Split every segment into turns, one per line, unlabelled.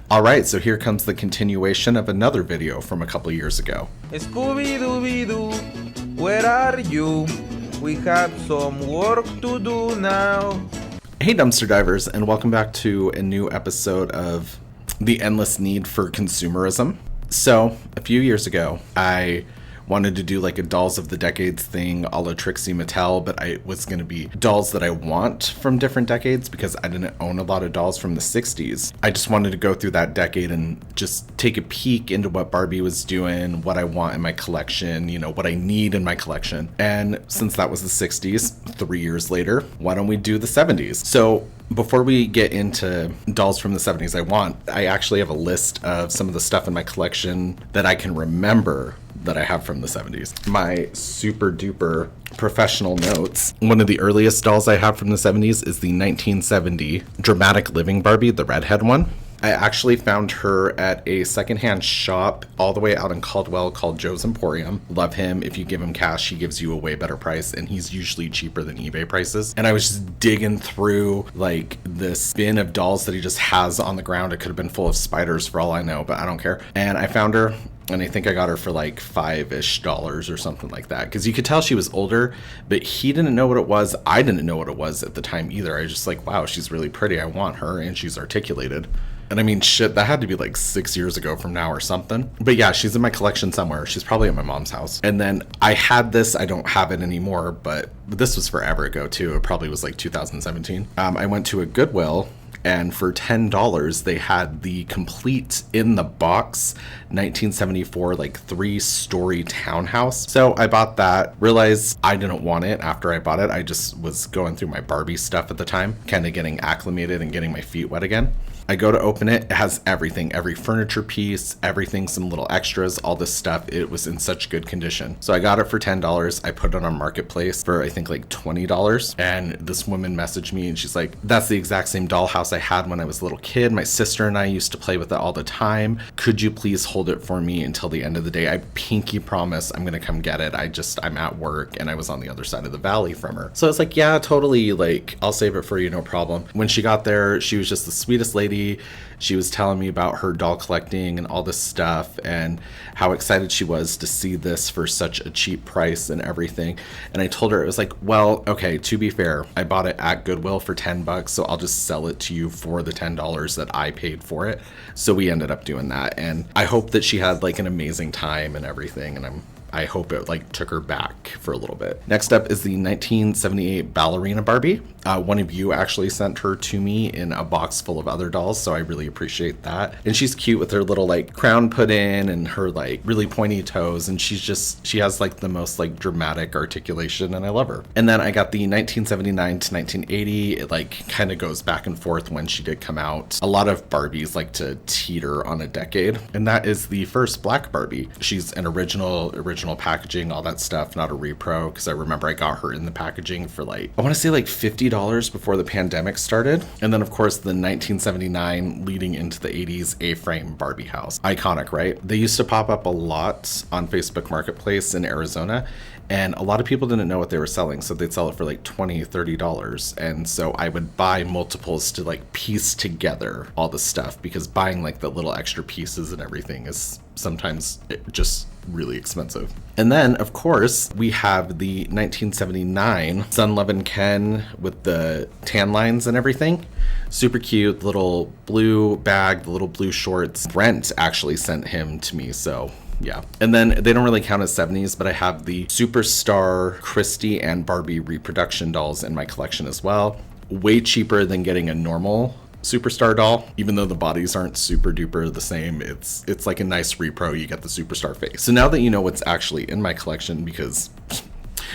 All right, so here comes the continuation of another video from a couple years ago.
Scooby-Dooby-Doo, where are you? We have some work to do now.
Hey dumpster divers, and welcome back to a new episode of The Endless Need for Consumerism. So, a few years ago, I wanted to do like a Dolls of the Decades thing a la Trixie Mattel, but I was going to be dolls that I want from different decades because I didn't own a lot of dolls from the 60s. I just wanted to go through that decade and just take a peek into what Barbie was doing, what I want in my collection, you know, what I need in my collection. And since that was the 60s, 3 years later, why don't we do the 70s? So before we get into dolls from the 70s I actually have a list of some of the stuff in my collection that I can remember that I have from the 70s. My super duper professional notes. One of the earliest dolls I have from the 70s is the 1970 Dramatic Living Barbie, the redhead one. I actually found her at a secondhand shop all the way out in Caldwell called Joe's Emporium. Love him. If you give him cash, he gives you a way better price, and he's usually cheaper than eBay prices. And I was just digging through like this bin of dolls that he just has on the ground. It could have been full of spiders for all I know, but I don't care. And I found her. And I think I got her for like $5-ish or something like that. Because you could tell she was older, but he didn't know what it was. I didn't know what it was at the time either. I was just like, wow, she's really pretty. I want her. And she's articulated. And I mean, shit, that had to be like 6 years ago from now or something. But yeah, she's in my collection somewhere. She's probably at my mom's house. And then I had this. I don't have it anymore, but this was forever ago too. It probably was like 2017. I went to a Goodwill. And for $10, they had the complete in the box 1974 like 3-story townhouse. So I bought that, realized I didn't want it after I bought it. I just was going through my Barbie stuff at the time, kind of getting acclimated and getting my feet wet again. I go to open it. It has everything, every furniture piece, everything, some little extras, all this stuff. It was in such good condition. So I got it for $10. I put it on Marketplace for I think like $20. And this woman messaged me and she's like, that's the exact same dollhouse I had when I was a little kid. My sister and I used to play with it all the time. Could you please hold it for me until the end of the day? I pinky promise I'm going to come get it. I'm at work and I was on the other side of the valley from her. So I was like, yeah, totally. Like, I'll save it for you. No problem. When she got there, she was just the sweetest lady. She was telling me about her doll collecting and all this stuff and how excited she was to see this for such a cheap price and everything. And I told her, it was like, well, okay, to be fair, I bought it at Goodwill for $10, so I'll just sell it to you for the $10 that I paid for it. So we ended up doing that. And I hope that she had like an amazing time and everything. And I hope it like took her back for a little bit. Next up is the 1978 Ballerina Barbie. One of you actually sent her to me in a box full of other dolls, so I really appreciate that. And she's cute with her little like crown put in and her like really pointy toes, and she has like the most like dramatic articulation, and I love her. And then I got the 1979 to 1980. It like kind of goes back and forth when she did come out. A lot of Barbies like to teeter on a decade, and that is the first black Barbie. She's an original packaging, all that stuff, not a repro, because I remember I got her in the packaging for like, I want to say like $50 before the pandemic started. And then of course the 1979 leading into the 80s Aframe Barbie house. Iconic, right? They used to pop up a lot on Facebook Marketplace in Arizona, and a lot of people didn't know what they were selling, so they'd sell it for like $20-$30. And so I would buy multiples to like piece together all the stuff, because buying like the little extra pieces and everything is sometimes just really expensive. And then of course we have the 1979 Sunlo Ken with the tan lines and everything. Super cute, little blue bag, the little blue shorts. Brent actually sent him to me, so yeah. And then they don't really count as 70s, but I have the Superstar Christy and Barbie reproduction dolls in my collection as well. Way cheaper than getting a normal Superstar doll, even though the bodies aren't super duper the same. It's like a nice repro. You get the Superstar face. So now that you know what's actually in my collection, because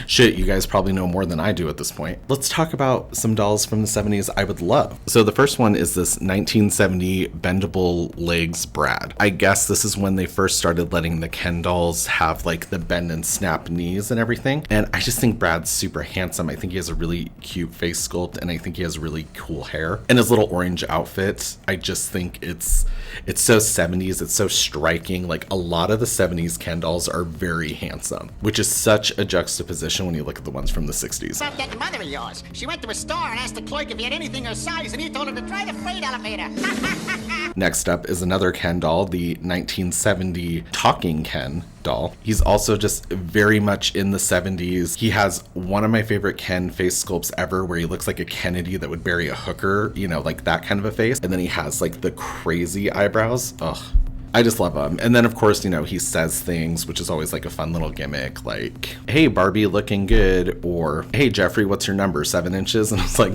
shit, you guys probably know more than I do at this point, let's talk about some dolls from the 70s I would love. So the first one is this 1970 bendable legs Brad. I guess this is when they first started letting the Ken dolls have like the bend and snap knees and everything. And I just think Brad's super handsome. I think he has a really cute face sculpt, and I think he has really cool hair. And his little orange outfit, I just think it's so 70s. It's so striking. Like a lot of the 70s Ken dolls are very handsome, which is such a juxtaposition juxtaposition when you look at the ones from the 60s.
About that mother of yours. She went to a store and asked the clerk if he had anything her size, and he told her to try the freight elevator.
Next up is another Ken doll, the 1970 Talking Ken doll. He's also just very much in the 70s. He has one of my favorite Ken face sculpts ever, where he looks like a Kennedy that would bury a hooker, you know, like that kind of a face. And then he has like the crazy eyebrows. Ugh. I just love him. And then, of course, you know, he says things, which is always like a fun little gimmick, like, hey, Barbie, looking good, or hey, Jeffrey, what's your number, 7 inches? And I was like,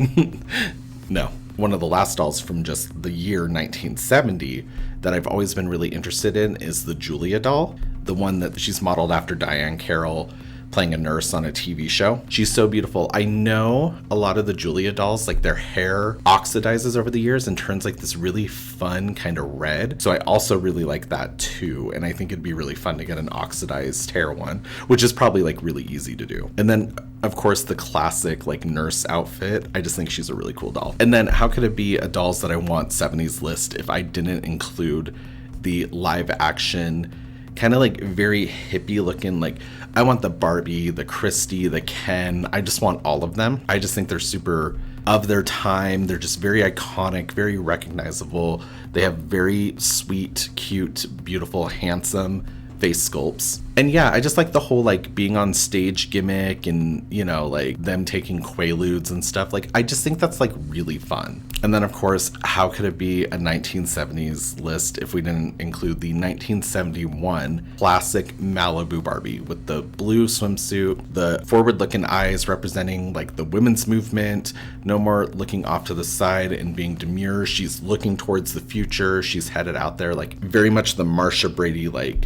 no. One of the last dolls from just the year 1970 that I've always been really interested in is the Julia doll, the one that she's modeled after Diane Carroll, playing a nurse on a TV show. She's so beautiful. I know a lot of the Julia dolls, like their hair oxidizes over the years and turns like this really fun kind of red. So I also really like that too. And I think it'd be really fun to get an oxidized hair one, which is probably like really easy to do. And then of course the classic like nurse outfit. I just think she's a really cool doll. And then how could it be a dolls that I want 70s list if I didn't include the live action kind of like very hippie looking, like I want the Barbie, the Christy, the Ken. I just want all of them. I just think they're super of their time. They're just very iconic, very recognizable. They have very sweet, cute, beautiful, handsome face sculpts. And yeah, I just like the whole like being on stage gimmick and, you know, like them taking quaaludes and stuff. Like, I just think that's like really fun. And then of course, how could it be a 1970s list if we didn't include the 1971 classic Malibu Barbie with the blue swimsuit, the forward looking eyes representing like the women's movement, no more looking off to the side and being demure. She's looking towards the future. She's headed out there, like very much the Marsha Brady, like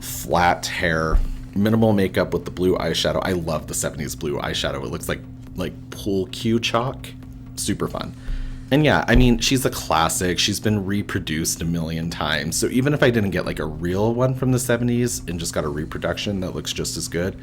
flat hair, minimal makeup with the blue eyeshadow. I love the 70s blue eyeshadow. It looks like pool cue chalk. Super fun. And yeah, I mean, she's a classic. She's been reproduced a million times. So even if I didn't get like a real one from the 70s and just got a reproduction that looks just as good,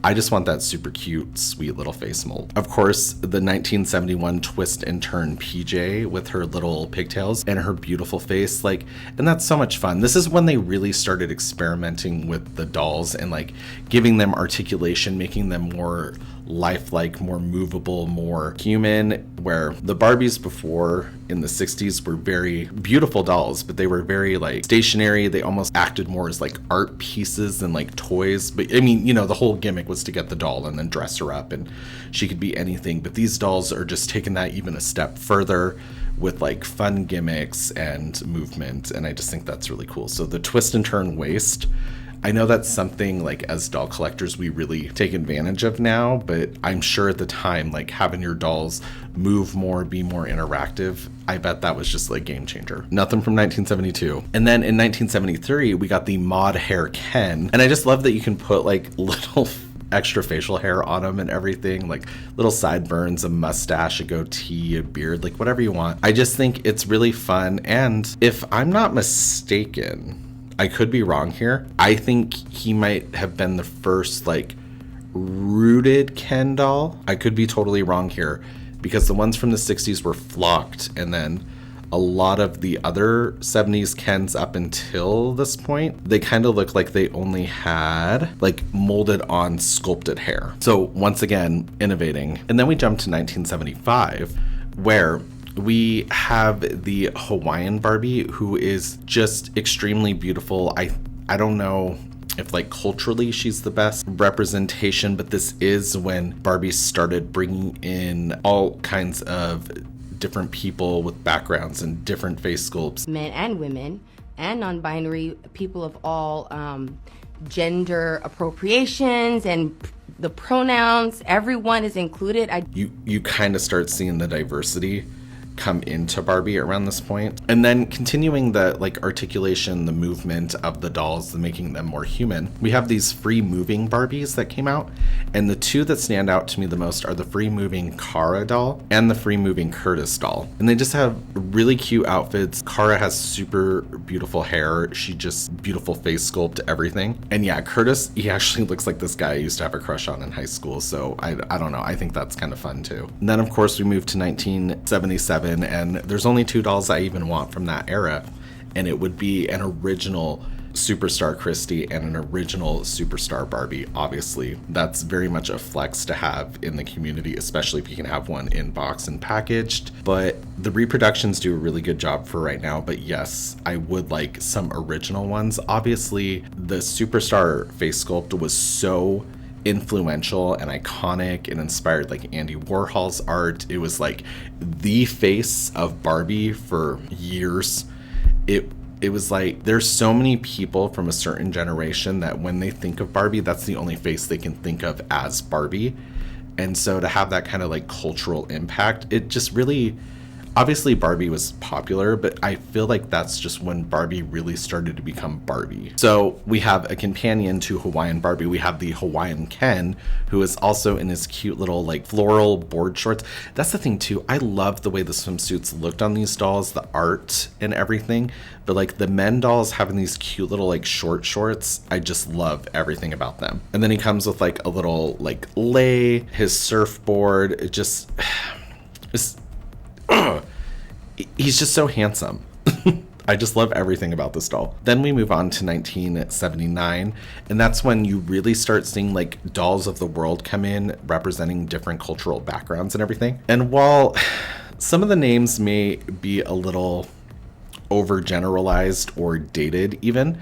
I just want that super cute, sweet little face mold. Of course, the 1971 twist and turn PJ with her little pigtails and her beautiful face, like, and that's so much fun. This is when they really started experimenting with the dolls and like giving them articulation, making them more lifelike, more movable, more human, where the Barbies before in the 60s were very beautiful dolls, but they were very like stationary. They almost acted more as like art pieces than like toys. But I mean, you know, the whole gimmick was to get the doll and then dress her up and she could be anything. But these dolls are just taking that even a step further with like fun gimmicks and movement. And I just think that's really cool. So the twist and turn waist, I know that's something like as doll collectors we really take advantage of now, but I'm sure at the time, like having your dolls move more, be more interactive, I bet that was just like game changer. Nothing from 1972. And then in 1973, we got the mod hair Ken. And I just love that you can put like little extra facial hair on them and everything, like little sideburns, a mustache, a goatee, a beard, like whatever you want. I just think it's really fun. And if I'm not mistaken, I could be wrong here, I think he might have been the first like rooted Ken doll. I could be totally wrong here because the ones from the 60s were flocked, and then a lot of the other 70s Kens up until this point, they kind of look like they only had like molded on sculpted hair. So once again, innovating. And then we jump to 1975, where we have the Hawaiian Barbie, who is just extremely beautiful. I don't know if like culturally she's the best representation, but this is when Barbie started bringing in all kinds of different people with backgrounds and different face sculpts. Men and women and non-binary people of all gender appropriations and the pronouns, everyone is included. You kind of start seeing the diversity come into Barbie around this point. And then continuing the like articulation, the movement of the dolls, the making them more human, we have these free moving Barbies that came out. And the two that stand out to me the most are the free moving Cara doll and the free moving Curtis doll. And they just have really cute outfits. Cara has super beautiful hair. She just beautiful face sculpt, everything. And yeah, Curtis, he actually looks like this guy I used to have a crush on in high school. So I don't know. I think that's kind of fun too. And then of course we move to 1977. And there's only two dolls I even want from that era, and it would be an original Superstar Christy and an original Superstar Barbie. Obviously, that's very much a flex to have in the community, especially if you can have one in box and packaged. But the reproductions do a really good job for right now. But yes, I would like some original ones. Obviously, the Superstar face sculpt was so influential and iconic and inspired like Andy Warhol's art. It was like the face of Barbie for years. It was like there's so many people from a certain generation that when they think of Barbie, that's the only face they can think of as Barbie. And so to have that kind of like cultural impact, it just really, obviously Barbie was popular, but I feel like that's just when Barbie really started to become Barbie. So we have a companion to Hawaiian Barbie. We have the Hawaiian Ken, who is also in his cute little like floral board shorts. That's the thing too. I love the way the swimsuits looked on these dolls, the art and everything. But like the men dolls having these cute little like short shorts, I just love everything about them. And then he comes with like a little like lei, his surfboard. It just, he's just so handsome. I just love everything about this doll. Then we move on to 1979, and that's when you really start seeing like dolls of the world come in representing different cultural backgrounds and everything. And while some of the names may be a little overgeneralized or dated even,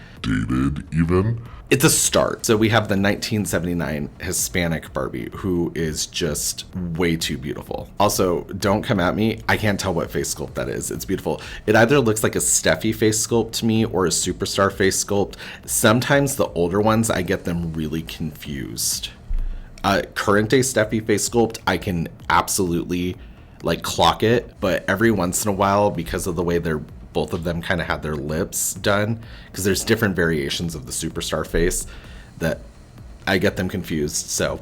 it's a start. So we have the 1979 Hispanic Barbie, who is just way too beautiful. Also, don't come at me. I can't tell what face sculpt that is. It's beautiful. It either looks like a Steffi face sculpt to me or a Superstar face sculpt. Sometimes the older ones, I get them really confused. Current day Steffi face sculpt, I can absolutely like clock it, but every once in a while, because of the way both of them kind of had their lips done, because there's different variations of the Superstar face that I get them confused. So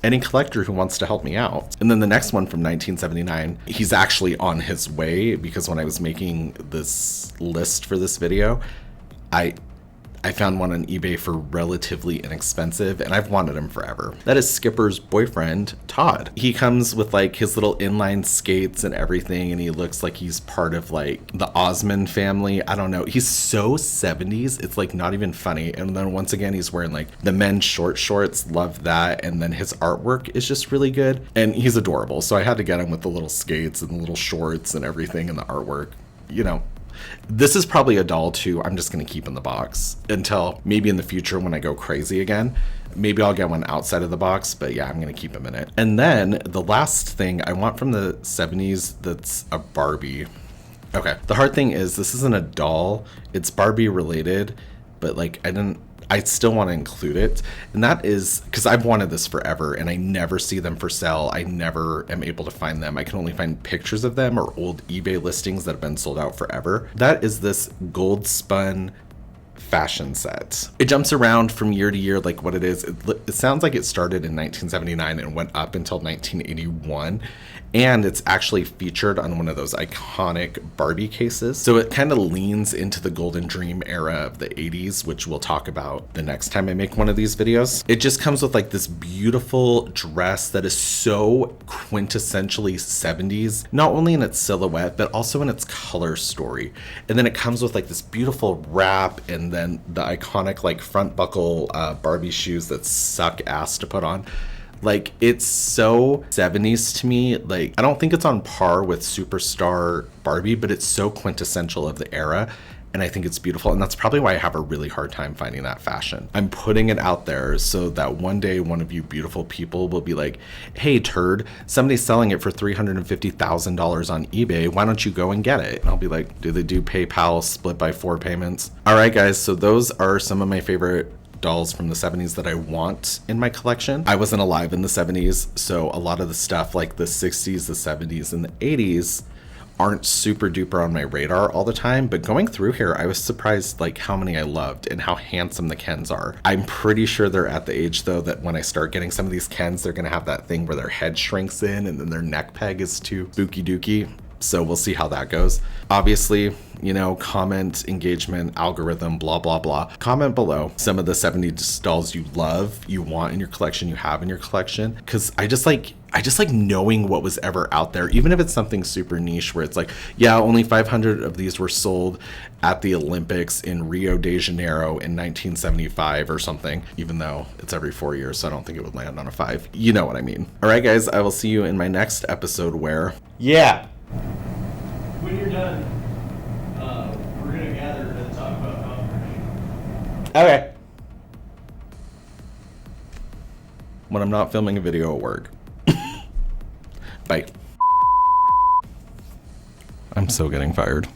any collector who wants to help me out. And then the next one from 1979, he's actually on his way, because when I was making this list for this video, I found one on eBay for relatively inexpensive, and I've wanted him forever. That is Skipper's boyfriend, Todd. He comes with like his little inline skates and everything, and he looks like he's part of like the Osmond family. I don't know. He's so 70s. It's like not even funny. And then once again, he's wearing like the men's short shorts. Love that. And then his artwork is just really good. And he's adorable. So I had to get him with the little skates and the little shorts and everything and the artwork, you know. This is probably a doll too I'm just going to keep in the box until maybe in the future when I go crazy again. Maybe I'll get one outside of the box, but yeah, I'm going to keep him in it. And then the last thing I want from the 70s that's a Barbie. Okay, the hard thing is this isn't a doll. It's Barbie related, but like I still want to include it. And that is because I've wanted this forever and I never see them for sale. I never am able to find them. I can only find pictures of them or old eBay listings that have been sold out forever. That is this gold spun fashion set. It jumps around from year to year like what it is. It sounds like it started in 1979 and went up until 1981. And it's actually featured on one of those iconic Barbie cases. So it kind of leans into the golden dream era of the 80s, which we'll talk about the next time I make one of these videos. It just comes with like this beautiful dress that is so quintessentially 70s, not only in its silhouette, but also in its color story. And then it comes with like this beautiful wrap and then the iconic like front buckle Barbie shoes that suck ass to put on. Like, it's so 70s to me. Like, I don't think it's on par with Superstar Barbie, but it's so quintessential of the era. And I think it's beautiful. And that's probably why I have a really hard time finding that fashion. I'm putting it out there so that one day one of you beautiful people will be like, hey, turd, somebody's selling it for $350,000 on eBay. Why don't you go and get it? And I'll be like, do they do PayPal split by 4 payments? All right, guys. So those are some of my favorite dolls from the 70s that I want in my collection. I wasn't alive in the 70s, so a lot of the stuff like the 60s, the 70s, and the 80s aren't super duper on my radar all the time, but going through here, I was surprised like how many I loved and how handsome the Kens are. I'm pretty sure they're at the age though that when I start getting some of these Kens, they're gonna have that thing where their head shrinks in and then their neck peg is too spooky dooky. So we'll see how that goes. Obviously, you know, comment, engagement, algorithm, blah, blah, blah. Comment below some of the 70s dolls you love, you want in your collection, you have in your collection. Because I just like knowing what was ever out there, even if it's something super niche where it's like, yeah, only 500 of these were sold at the Olympics in Rio de Janeiro in 1975 or something, even though it's every 4 years, so I don't think it would land on a 5. You know what I mean. All right, guys, I will see you in my next episode where...
Yeah.
When you're done, we're going to gather and talk about competition.
Okay.
When I'm not filming a video at work. Bye. I'm so getting fired.